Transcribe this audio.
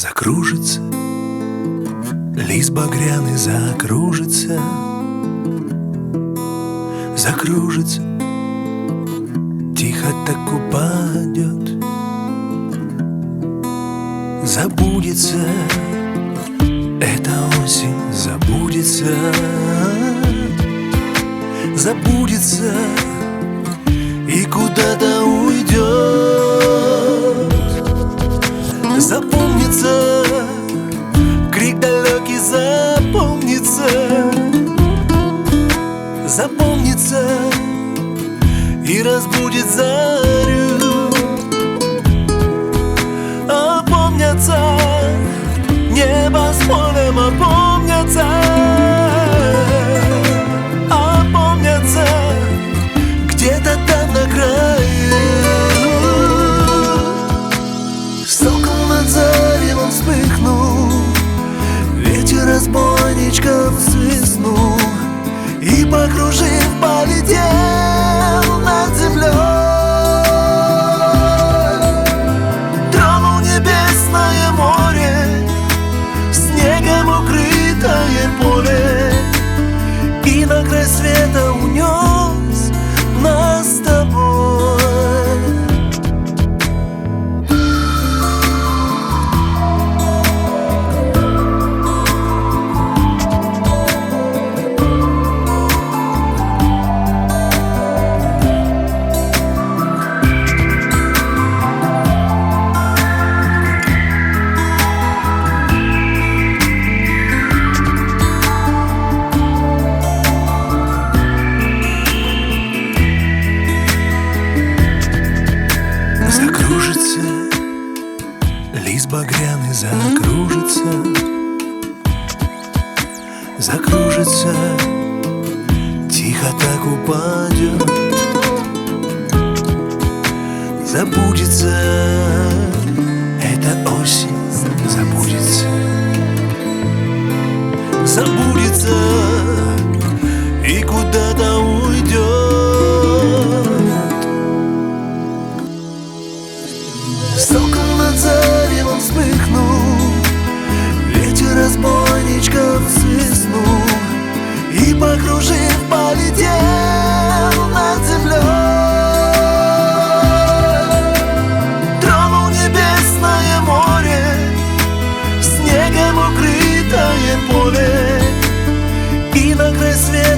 Закружится, лист багряный закружится, закружится, тихо так упадет, забудется, эта осень забудется, забудется и куда-то уйдет. Запомнится крик далекий, запомнится, запомнится и разбудит зарю. Опомнятся небо с полем, опомнятся, опомнятся где-то там на краю. Сокол над заревом вспыхнул, ветер разбойничком свистнул и, покружив, полетел над землей. Тронул небесное море, снегом укрытое поле, и на край света унес нас с тобой. Закружится, лист багряный закружится, закружится, тихо так упадет, забудется, эта осень забудется, забудется и куда-то уйдет. Сокол над заревом вспыхнул, ветер разбойничком свистнул и, покружив, полетел над землей. Тронул небесное море, снегом укрытое поле, и на край света